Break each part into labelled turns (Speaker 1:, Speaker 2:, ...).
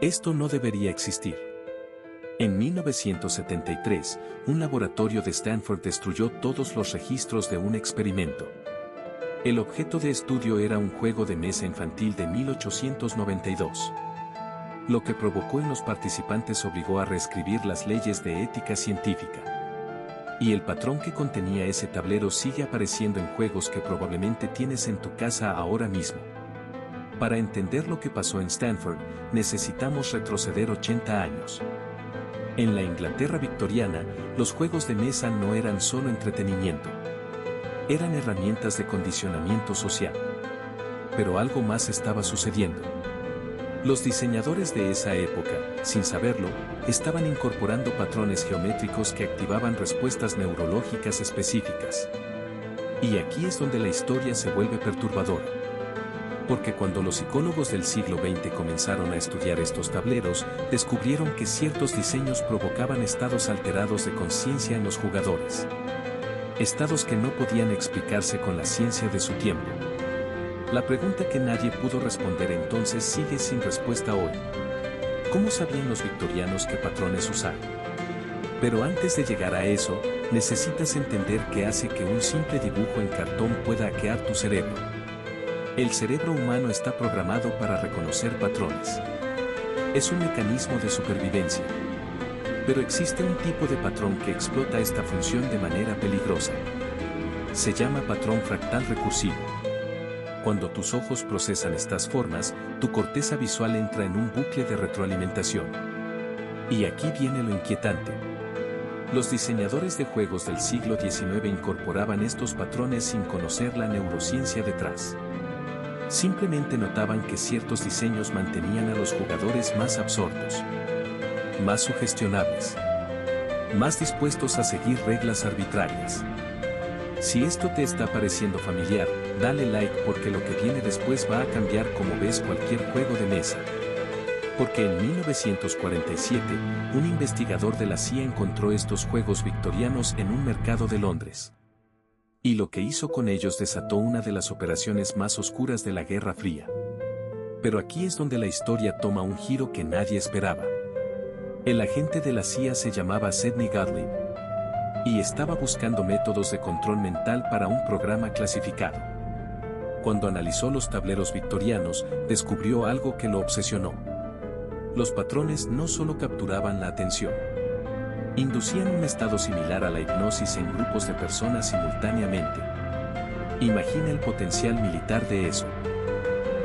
Speaker 1: Esto no debería existir. En 1973, un laboratorio de Stanford destruyó todos los registros de un experimento. El objeto de estudio era un juego de mesa infantil de 1892. Lo que provocó en los participantes obligó a reescribir las leyes de ética científica. Y el patrón que contenía ese tablero sigue apareciendo en juegos que probablemente tienes en tu casa ahora mismo. Para entender lo que pasó en Stanford, necesitamos retroceder 80 años. En la Inglaterra victoriana, los juegos de mesa no eran solo entretenimiento. Eran herramientas de condicionamiento social. Pero algo más estaba sucediendo. Los diseñadores de esa época, sin saberlo, estaban incorporando patrones geométricos que activaban respuestas neurológicas específicas. Y aquí es donde la historia se vuelve perturbadora. Porque cuando los psicólogos del siglo XX comenzaron a estudiar estos tableros, descubrieron que ciertos diseños provocaban estados alterados de conciencia en los jugadores. Estados que no podían explicarse con la ciencia de su tiempo. La pregunta que nadie pudo responder entonces sigue sin respuesta hoy. ¿Cómo sabían los victorianos qué patrones usar? Pero antes de llegar a eso, necesitas entender qué hace que un simple dibujo en cartón pueda hackear tu cerebro. El cerebro humano está programado para reconocer patrones. Es un mecanismo de supervivencia. Pero existe un tipo de patrón que explota esta función de manera peligrosa. Se llama patrón fractal recursivo. Cuando tus ojos procesan estas formas, tu corteza visual entra en un bucle de retroalimentación. Y aquí viene lo inquietante. Los diseñadores de juegos del siglo XIX incorporaban estos patrones sin conocer la neurociencia detrás. Simplemente notaban que ciertos diseños mantenían a los jugadores más absortos, más sugestionables, más dispuestos a seguir reglas arbitrarias. Si esto te está pareciendo familiar, dale like porque lo que viene después va a cambiar cómo ves cualquier juego de mesa. Porque en 1947, un investigador de la CIA encontró estos juegos victorianos en un mercado de Londres. Y lo que hizo con ellos desató una de las operaciones más oscuras de la Guerra Fría. Pero aquí es donde la historia toma un giro que nadie esperaba. El agente de la CIA se llamaba Sidney Gottlieb. Y estaba buscando métodos de control mental para un programa clasificado. Cuando analizó los tableros victorianos, descubrió algo que lo obsesionó. Los patrones no solo capturaban la atención. Inducían un estado similar a la hipnosis en grupos de personas simultáneamente. Imagina el potencial militar de eso.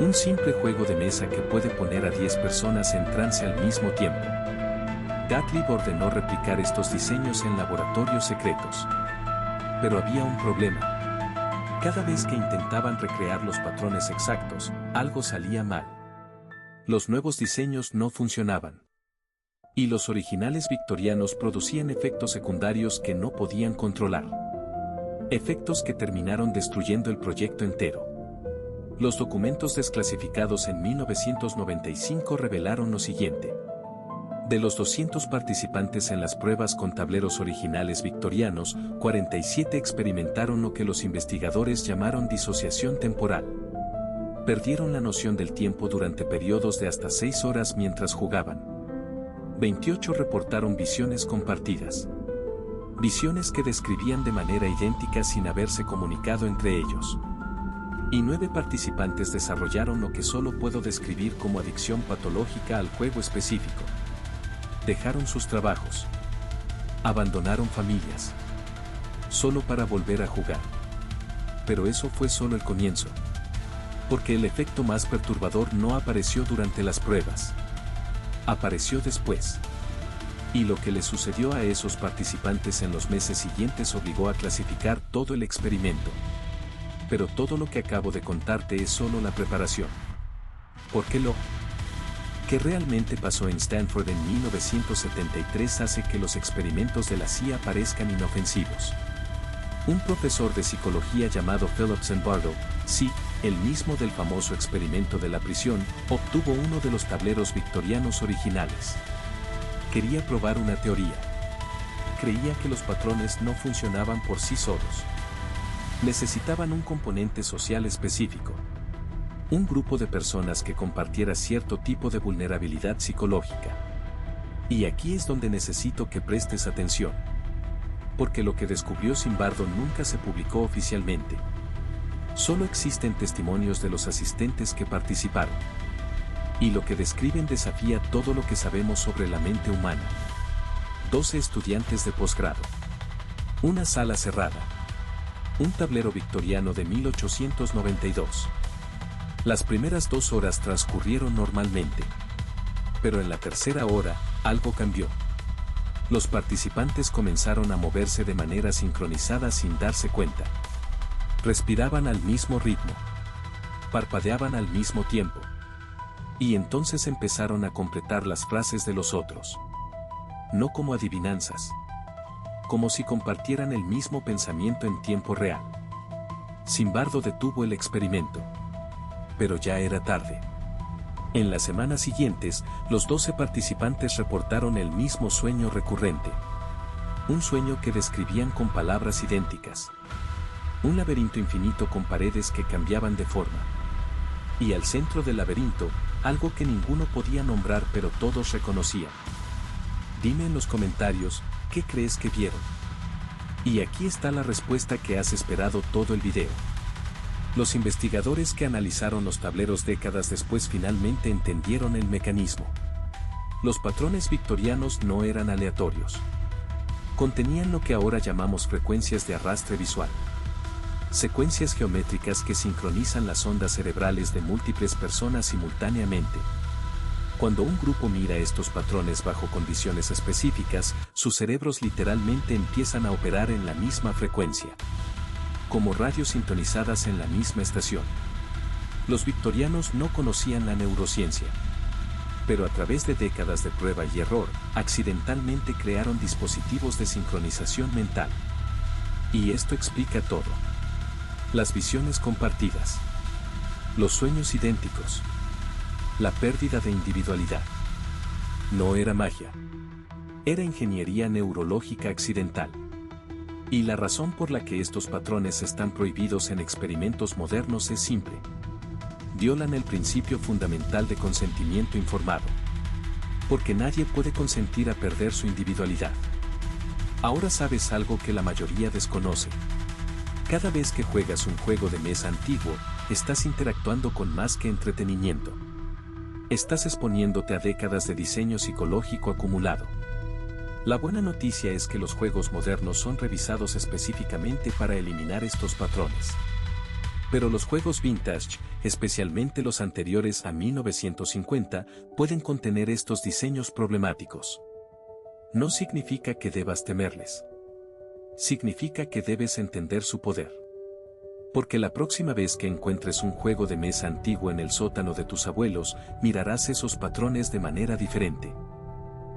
Speaker 1: Un simple juego de mesa que puede poner a 10 personas en trance al mismo tiempo. Gottlieb ordenó replicar estos diseños en laboratorios secretos. Pero había un problema. Cada vez que intentaban recrear los patrones exactos, algo salía mal. Los nuevos diseños no funcionaban. Y los originales victorianos producían efectos secundarios que no podían controlar. Efectos que terminaron destruyendo el proyecto entero. Los documentos desclasificados en 1995 revelaron lo siguiente. De los 200 participantes en las pruebas con tableros originales victorianos, 47 experimentaron lo que los investigadores llamaron disociación temporal. Perdieron la noción del tiempo durante periodos de hasta 6 horas mientras jugaban. 28 reportaron visiones compartidas. Visiones que describían de manera idéntica sin haberse comunicado entre ellos. Y 9 participantes desarrollaron lo que solo puedo describir como adicción patológica al juego específico. Dejaron sus trabajos. Abandonaron familias. Solo para volver a jugar. Pero eso fue solo el comienzo. Porque el efecto más perturbador no apareció durante las pruebas. Apareció después. Y lo que le sucedió a esos participantes en los meses siguientes obligó a clasificar todo el experimento. Pero todo lo que acabo de contarte es solo la preparación. ¿Por qué ¿Qué realmente pasó en Stanford en 1973 hace que los experimentos de la CIA parezcan inofensivos? Un profesor de psicología llamado Philip Zimbardo, sí, el mismo del famoso experimento de la prisión, obtuvo uno de los tableros victorianos originales. Quería probar una teoría. Creía que los patrones no funcionaban por sí solos. Necesitaban un componente social específico. Un grupo de personas que compartiera cierto tipo de vulnerabilidad psicológica. Y aquí es donde necesito que prestes atención. Porque lo que descubrió Zimbardo nunca se publicó oficialmente. Solo existen testimonios de los asistentes que participaron. Y lo que describen desafía todo lo que sabemos sobre la mente humana. 12 estudiantes de posgrado. Una sala cerrada. Un tablero victoriano de 1892. Las primeras 2 horas transcurrieron normalmente. Pero en la tercera hora, algo cambió. Los participantes comenzaron a moverse de manera sincronizada sin darse cuenta. Respiraban al mismo ritmo. Parpadeaban al mismo tiempo. Y entonces empezaron a completar las frases de los otros. No como adivinanzas. Como si compartieran el mismo pensamiento en tiempo real. Zimbardo detuvo el experimento. Pero ya era tarde. En las semanas siguientes, los 12 participantes reportaron el mismo sueño recurrente. Un sueño que describían con palabras idénticas. Un laberinto infinito con paredes que cambiaban de forma. Y al centro del laberinto, algo que ninguno podía nombrar pero todos reconocían. Dime en los comentarios, ¿qué crees que vieron? Y aquí está la respuesta que has esperado todo el video. Los investigadores que analizaron los tableros décadas después finalmente entendieron el mecanismo. Los patrones victorianos no eran aleatorios. Contenían lo que ahora llamamos frecuencias de arrastre visual. Secuencias geométricas que sincronizan las ondas cerebrales de múltiples personas simultáneamente. Cuando un grupo mira estos patrones bajo condiciones específicas, sus cerebros literalmente empiezan a operar en la misma frecuencia. Como radios sintonizadas en la misma estación. Los victorianos no conocían la neurociencia. Pero a través de décadas de prueba y error, accidentalmente crearon dispositivos de sincronización mental. Y esto explica todo. Las visiones compartidas. Los sueños idénticos. La pérdida de individualidad. No era magia. Era ingeniería neurológica accidental. Y la razón por la que estos patrones están prohibidos en experimentos modernos es simple. Violan el principio fundamental de consentimiento informado. Porque nadie puede consentir a perder su individualidad. Ahora sabes algo que la mayoría desconoce. Cada vez que juegas un juego de mesa antiguo, estás interactuando con más que entretenimiento. Estás exponiéndote a décadas de diseño psicológico acumulado. La buena noticia es que los juegos modernos son revisados específicamente para eliminar estos patrones. Pero los juegos vintage, especialmente los anteriores a 1950, pueden contener estos diseños problemáticos. No significa que debas temerles. Significa que debes entender su poder. Porque la próxima vez que encuentres un juego de mesa antiguo en el sótano de tus abuelos, mirarás esos patrones de manera diferente.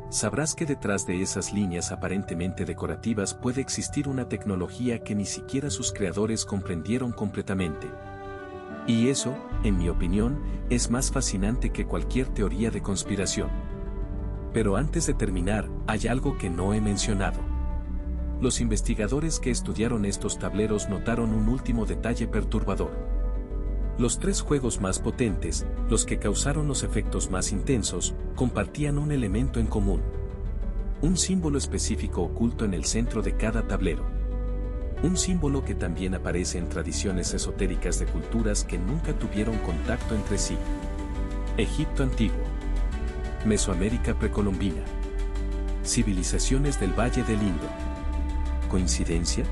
Speaker 1: Sabrás que detrás de esas líneas aparentemente decorativas puede existir una tecnología que ni siquiera sus creadores comprendieron completamente. Y eso, en mi opinión, es más fascinante que cualquier teoría de conspiración. Pero antes de terminar, hay algo que no he mencionado. Los investigadores que estudiaron estos tableros notaron un último detalle perturbador. Los 3 juegos más potentes, los que causaron los efectos más intensos, compartían un elemento en común. Un símbolo específico oculto en el centro de cada tablero. Un símbolo que también aparece en tradiciones esotéricas de culturas que nunca tuvieron contacto entre sí. Egipto antiguo. Mesoamérica precolombina. Civilizaciones del Valle del Indo. ¿Coincidencia?